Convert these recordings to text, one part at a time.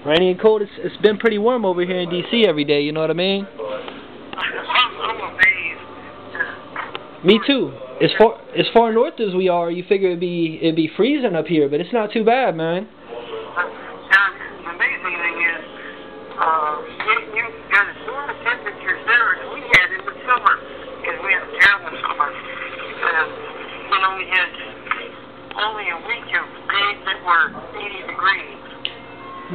Rainy and cold. It's been pretty warm over here in D.C. every day, you know what I mean? I'm amazed. Me too. As far north as we are, you figure it'd be freezing up here, but it's not too bad, man. The amazing thing is, you got as warm temperatures there as we had in the summer, because we had a terrible summer. We had only a week of days that were 80 degrees.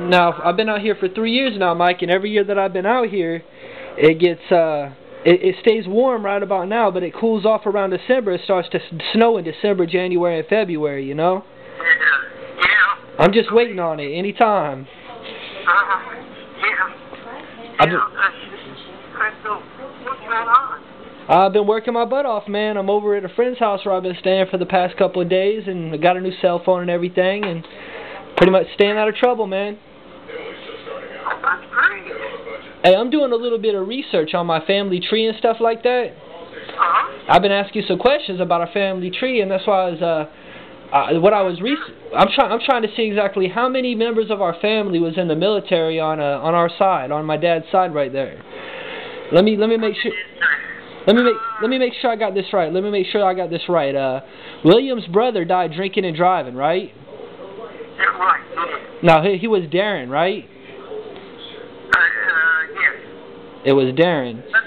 Now, I've been out here for 3 years now, Mike, and every year that I've been out here, it gets, it stays warm right about now, but it cools off around December. It starts to snow in December, January, and February, you know? Yeah. I'm just waiting on it, anytime. Yeah. So, what's going on? I've been working my butt off, man. I'm over at a friend's house where I've been staying for the past couple of days, and I got a new cell phone and everything, and pretty much staying out of trouble, man. That's great. Hey, I'm doing a little bit of research on my family tree and stuff like that. I've been asking you some questions about our family tree, and that's why I'm trying to see exactly how many members of our family was in the military on our side, on my dad's side right there. Let me make sure. Let me make sure I got this right. William's brother died drinking and driving, right? Yeah, right. Now he was Darin, right? Yes. It was Darin. That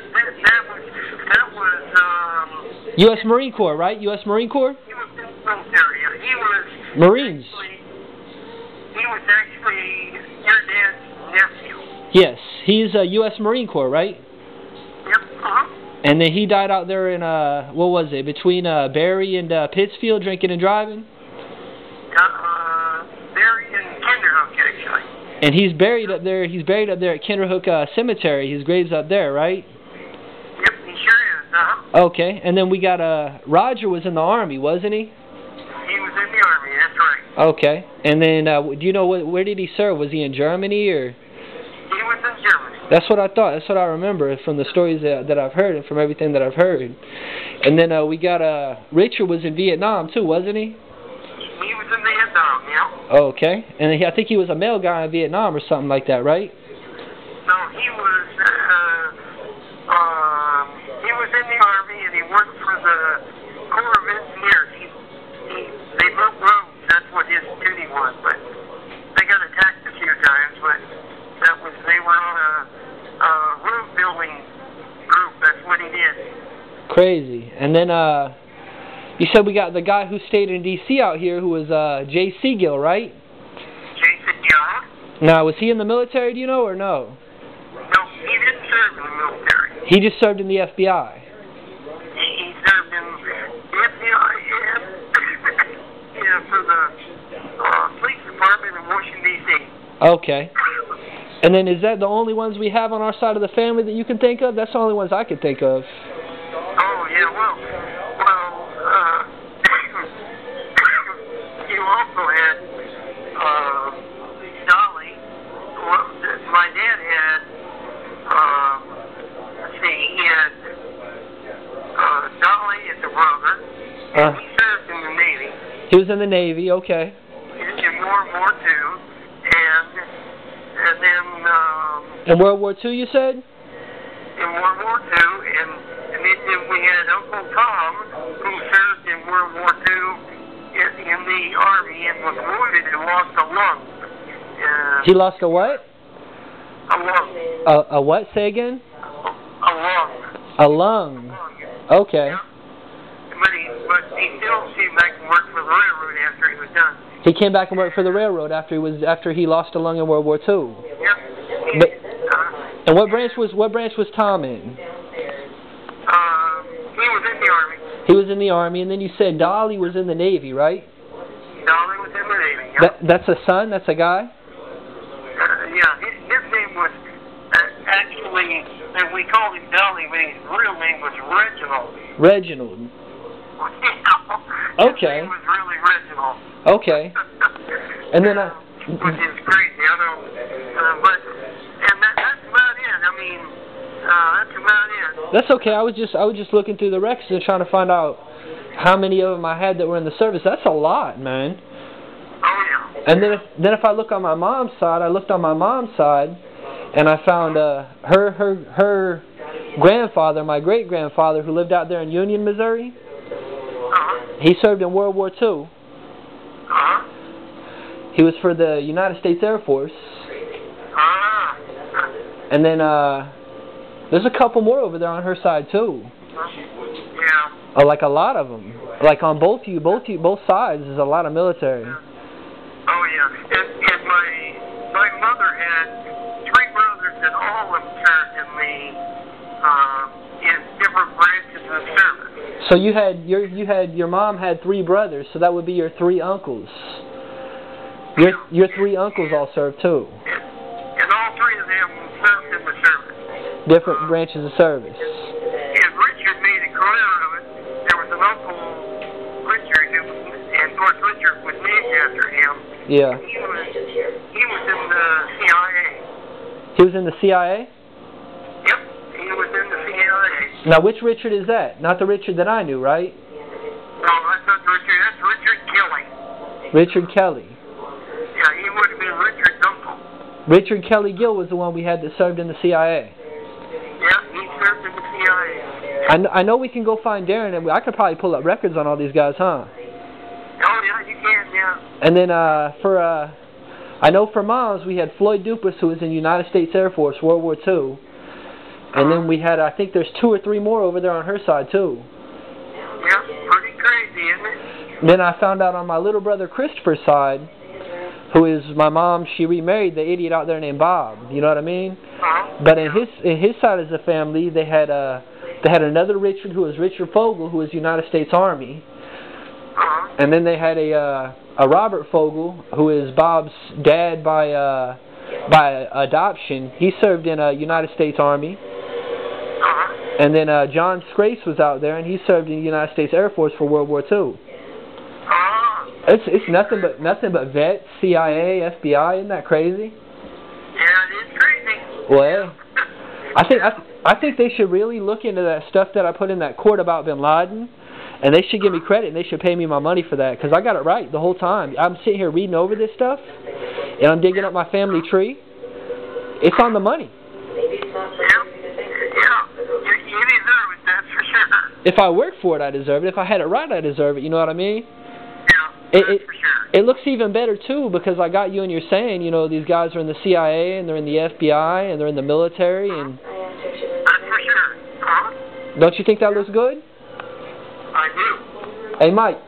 was U.S. Marine Corps, right? U.S. Marine Corps? He was in the military. He was Marines. He was actually your dad's nephew. Yes, he's a U.S. Marine Corps, right? Yep. And then he died out there in what was it, between Barry and Pittsfield, drinking and driving? Barry and Kinderhook, actually. And he's buried up there. He's buried up there at Kinderhook Cemetery. His grave's up there, right? Yep, he sure is. Okay. And then we got Roger was in the Army, wasn't he? He was in the Army. That's right. Okay. And then do you know where did he serve? Was he in Germany or? He was in Germany. That's what I thought. That's what I remember from the stories that I've heard and from everything that I've heard. And then we got Richard was in Vietnam too, wasn't he? He was in Vietnam, yeah. Okay. And I think he was a male guy in Vietnam or something like that, right? No, he was in the Army and he worked for the Corps of Engineers. They built roads. That's what his duty was. But they got attacked a few times. But they were on a road building group. That's what he did. Crazy. And then you said we got the guy who stayed in D.C. out here who was J.C. Gill, right? J.C. Gill. Now, was he in the military, do you know, or no? No, he didn't serve in the military. He just served in the FBI. He served in the FBI and for the police department in Washington, D.C. Okay. And then is that the only ones we have on our side of the family that you can think of? That's the only ones I could think of. Oh, yeah, well, you also had Dolly. Well, my dad had, he had Dolly as a brother, and he served in the Navy. He was in the Navy, okay. In World War II, and then... in World War II, you said? In World War II, and then we had Uncle Tom, who served in World War II in the Army and was wounded and lost a lung. He lost a what? A lung. A what? Say again? A lung. A lung. Okay. Yeah. But he still came back and worked for the railroad after he was done. He came back and worked for the railroad after he lost a lung in World War II. Yep. And what branch was Tom in? He was in the Army. He was in the Army, and then you said Dolly was in the Navy, right? Dolly was in the Navy, yeah. That's a son? That's a guy? Yeah, his name was, actually, we called him Dolly, but his real name was Reginald. Reginald. Okay. His name was really Reginald. Okay. And then which is crazy, I know. That's about it. I mean, that's about it. That's okay. I was just looking through the records and trying to find out how many of them I had that were in the service. That's a lot, man. Oh, yeah. And then if I look on my mom's side, I looked on my mom's side, and I found her grandfather, my great-grandfather, who lived out there in Union, Missouri. He served in World War II. He was for the United States Air Force. And then there's a couple more over there on her side too. Yeah. Like a lot of them. Like on both sides, there's a lot of military. Oh yeah. And my mother had 3 brothers, and all of them served in different branches of service. So your mom had 3 brothers, so that would be your 3 uncles. Your 3 uncles all served too. And all 3 of them served in the service. Different branches of service. And Richard made a career of it. There was an Uncle Richard, and of course Richard was named after him. Yeah. He was in the CIA. He was in the CIA? Yep, he was in the CIA. Now which Richard is that? Not the Richard that I knew, right? No, that's not Richard. That's Richard Kelly. Richard Kelly. Yeah, he would have been Richard's uncle. Richard Kelly Gill was the one we had that served in the CIA. Yeah, he served in the CIA. I know we can go find Darin, and I could probably pull up records on all these guys, huh? Oh yeah, you can, yeah. And then I know for Moms we had Floyd Dupas, who was in the United States Air Force, World War II. And then we had, I think there's 2 or 3 more over there on her side too. Yeah, pretty crazy, isn't it? Then I found out on my little brother Christopher's side, who is my mom, she remarried the idiot out there named Bob. You know what I mean? But in his side of the family, they had another Richard, who was Richard Fogel, who was United States Army. And then they had a Robert Fogel, who is Bob's dad by adoption. He served in United States Army. And then John Scrace was out there, and he served in the United States Air Force for World War II. It's nothing but vets, CIA, FBI. Isn't that crazy? Yeah, it is crazy. Well, I think they should really look into that stuff that I put in that court about Bin Laden, and they should give me credit, and they should pay me my money for that, because I got it right the whole time. I'm sitting here reading over this stuff, and I'm digging up my family tree. It's on the money. You deserve it, that's for sure. If I worked for it, I deserve it. If I had it right, I deserve it. You know what I mean? Yeah, that's for sure. It looks even better, too, because I got you and you're saying, you know, these guys are in the CIA, and they're in the FBI, and they're in the military, and... That's for sure. Don't you think that looks good? I do. Hey, Mike.